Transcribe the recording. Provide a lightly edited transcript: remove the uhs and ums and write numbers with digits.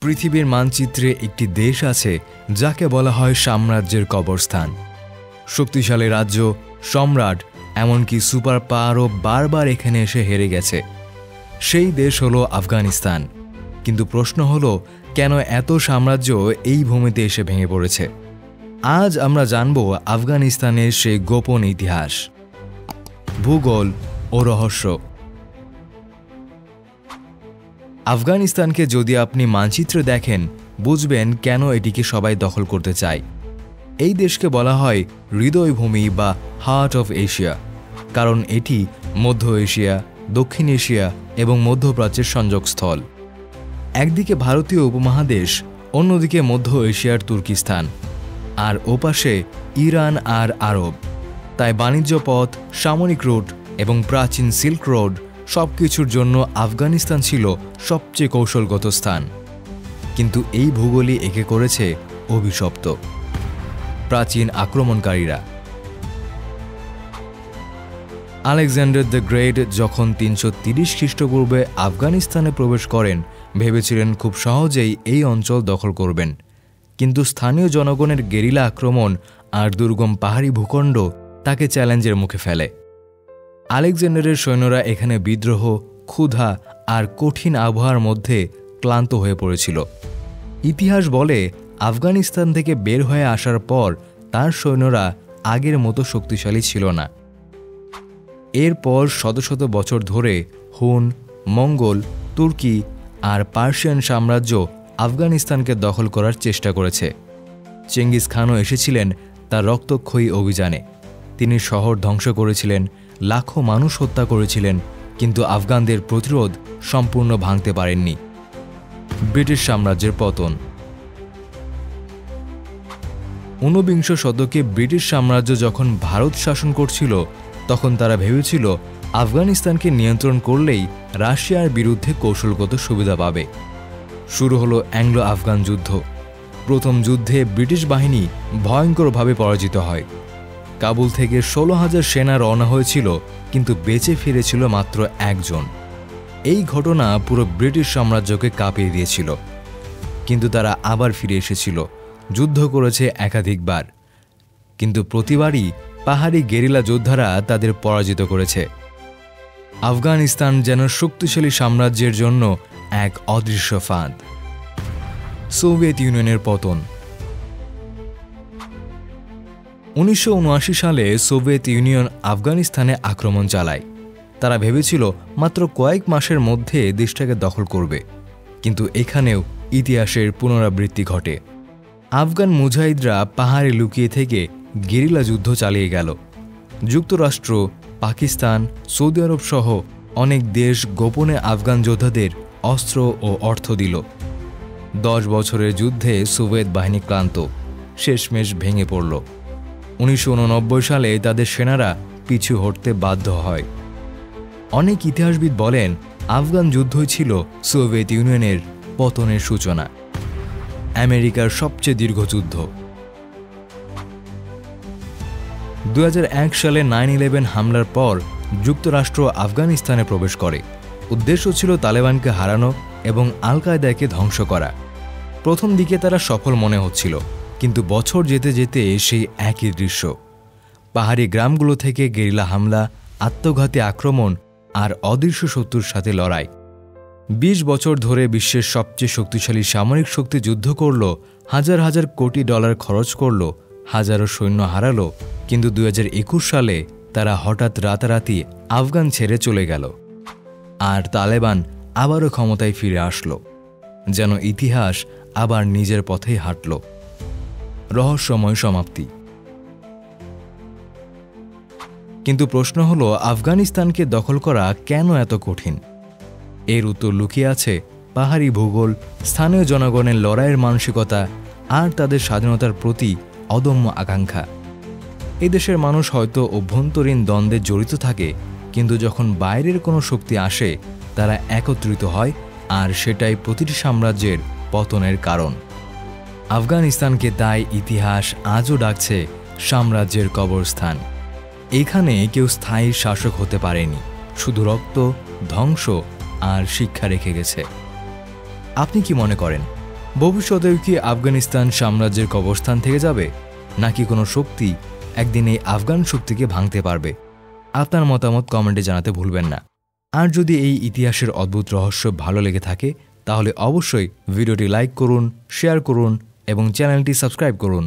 পৃথিবীর মানচিত্রে একটি দেশ আছে যাকে বলা হয় সাম্রাজ্যের কবরস্থান। শক্তিশালী রাজ্য, সম্রাট, এমনকি সুপার পাওয়ারও বারবার এখানে এসে হেরে গেছে। সেই দেশ হলো আফগানিস্তান। কিন্তু প্রশ্ন হলো, কেন এত সাম্রাজ্য এই ভূমিতে এসে ভেঙে পড়েছে? আজ আমরা জানব আফগানিস্তানের সেই গোপন ইতিহাস, ভূগোল ও রহস্য। আফগানিস্তানকে যদি আপনি মানচিত্রে দেখেন, বুঝবেন কেন এটিকে সবাই দখল করতে চায়। এই দেশকে বলা হয় হৃদয়ভূমি বা হার্ট অফ এশিয়া, কারণ এটি মধ্য এশিয়া, দক্ষিণ এশিয়া এবং মধ্যপ্রাচ্যের সংযোগস্থল। একদিকে ভারতীয় উপমহাদেশ, অন্যদিকে মধ্য এশিয়ার তুর্কিস্তান, আর ওপাশে ইরান আর আরব। তাই বাণিজ্য পথ, সামরিক রুট এবং প্রাচীন সিল্ক রোড সবকিছুর জন্য আফগানিস্তান ছিল সবচেয়ে কৌশলগত স্থান। কিন্তু এই ভূগোলই একে করেছে অভিশপ্ত। প্রাচীন আক্রমণকারীরা। আলেকজান্ডার দ্য গ্রেট যখন 330 খ্রিস্টপূর্বে আফগানিস্তানে প্রবেশ করেন, ভেবেছিলেন খুব সহজেই এই অঞ্চল দখল করবেন। কিন্তু স্থানীয় জনগণের গেরিলা আক্রমণ আর দুর্গম পাহাড়ি ভূখণ্ড তাকে চ্যালেঞ্জের মুখে ফেলে। আলেকজান্ডারের সৈন্যরা এখানে বিদ্রোহ, ক্ষুধা আর কঠিন আবহাওয়ার মধ্যে ক্লান্ত হয়ে পড়েছিল। ইতিহাস বলে, আফগানিস্তান থেকে বের হয়ে আসার পর তার সৈন্যরা আগের মতো শক্তিশালী ছিল না। এরপর শত শত বছর ধরে হুন, মঙ্গল, তুর্কি আর পার্সিয়ান সাম্রাজ্য আফগানিস্তানকে দখল করার চেষ্টা করেছে। চেঙ্গিস খানও এসেছিলেন তার রক্তক্ষয়ী অভিযানে। তিনি শহর ধ্বংস করেছিলেন, লাখো মানুষ হত্যা করেছিলেন, কিন্তু আফগানদের প্রতিরোধ সম্পূর্ণ ভাঙতে পারেননি। ব্রিটিশ সাম্রাজ্যের পতন। 19বিংশ শতকে ব্রিটিশ সাম্রাজ্য যখন ভারত শাসন করছিল, তখন তারা ভেবেছিল আফগানিস্তানকে নিয়ন্ত্রণ করলেই রাশিয়ার বিরুদ্ধে কৌশলগত সুবিধা পাবে। শুরু হলো অ্যাংলো আফগান যুদ্ধ। প্রথম যুদ্ধে ব্রিটিশ বাহিনী ভয়ঙ্করভাবে পরাজিত হয়। কাবুল থেকে 16,000 সেনা রওনা হয়েছিল, কিন্তু বেঁচে ফিরেছিল মাত্র একজন। এই ঘটনা পুরো ব্রিটিশ সাম্রাজ্যকে কাঁপিয়ে দিয়েছিল। কিন্তু তারা আবার ফিরে এসেছিল, যুদ্ধ করেছে একাধিকবার, কিন্তু প্রতিবারই পাহাড়ি গেরিলা যোদ্ধারা তাদের পরাজিত করেছে। আফগানিস্তান যেন শক্তিশালী সাম্রাজ্যের জন্য এক অদৃশ্য ফাঁদ। সোভিয়েত ইউনিয়নের পতন। 1979 সালে সোভিয়েত ইউনিয়ন আফগানিস্তানে আক্রমণ চালায়। তারা ভেবেছিল মাত্র কয়েক মাসের মধ্যে দেশটাকে দখল করবে, কিন্তু এখানেও ইতিহাসের পুনরাবৃত্তি ঘটে। আফগান মুজাহিদরা পাহাড়ে লুকিয়ে থেকে গেরিলা যুদ্ধ চালিয়ে গেল। যুক্তরাষ্ট্র, পাকিস্তান, সৌদি আরব সহ অনেক দেশ গোপনে আফগান যোদ্ধাদের অস্ত্র ও অর্থ দিল। 10 বছরের যুদ্ধে সোভিয়েত বাহিনী ক্লান্ত, শেষমেশ ভেঙে পড়ল। 1989 সালে তাদের সেনারা পিছু হটতে বাধ্য হয়। অনেক ইতিহাসবিদ বলেন, আফগান যুদ্ধই ছিল সোভিয়েত ইউনিয়নের পতনের সূচনা। আমেরিকার সবচেয়ে দীর্ঘ যুদ্ধ। 2001 সালে 9/11 হামলার পর যুক্তরাষ্ট্র আফগানিস্তানে প্রবেশ করে। উদ্দেশ্য ছিল তালেবানকে হারানো এবং আল কায়দাকে ধ্বংস করা। প্রথম দিকে তারা সফল মনে হচ্ছিল, কিন্তু বছর যেতে যেতে সেই একই দৃশ্য। পাহাড়ি গ্রামগুলো থেকে গেরিলা হামলা, আত্মঘাতী আক্রমণ আর অদৃশ্য শত্রুর সাথে লড়াই। 20 বছর ধরে বিশ্বের সবচেয়ে শক্তিশালী সামরিক শক্তি যুদ্ধ করল, হাজার হাজার কোটি ডলার খরচ করল, হাজারো সৈন্য হারালো, কিন্তু 2021 সালে তারা হঠাৎ রাতারাতি আফগান ছেড়ে চলে গেল। আর তালেবান আবারও ক্ষমতায় ফিরে আসলো, যেন ইতিহাস আবার নিজের পথেই হাঁটল। রহস্যময় সমাপ্তি। কিন্তু প্রশ্ন হলো, আফগানিস্তানকে দখল করা কেন এত কঠিন? এর উত্তর লুকিয়ে আছে পাহাড়ি ভূগোল, স্থানীয় জনগণের লড়াইয়ের মানসিকতা আর তাদের স্বাধীনতার প্রতি অদম্য আকাঙ্ক্ষা। এই দেশের মানুষ হয়তো অভ্যন্তরীণ দ্বন্দ্বে জড়িত থাকে, কিন্তু যখন বাইরের কোনো শক্তি আসে, তারা একত্রিত হয়, আর সেটাই প্রতিটি সাম্রাজ্যের পতনের কারণ। আফগানিস্তানকে তাই ইতিহাস আজও ডাকছে সাম্রাজ্যের কবরস্থান। এখানে কেউ স্থায়ী শাসক হতে পারেনি, শুধু রক্ত, ধ্বংস আর শিক্ষা রেখে গেছে। আপনি কি মনে করেন, ভবিষ্যতেও কি আফগানিস্তান সাম্রাজ্যের কবরস্থান থেকে যাবে, নাকি কোনো শক্তি একদিন এই আফগান শক্তিকে ভাঙতে পারবে? আপনার মতামত কমেন্টে জানাতে ভুলবেন না। আর যদি এই ইতিহাসের অদ্ভুত রহস্য ভালো লেগে থাকে তাহলে অবশ্যই ভিডিওটি লাইক করুন, শেয়ার করুন এবং চ্যানেলটি সাবস্ক্রাইব করুন।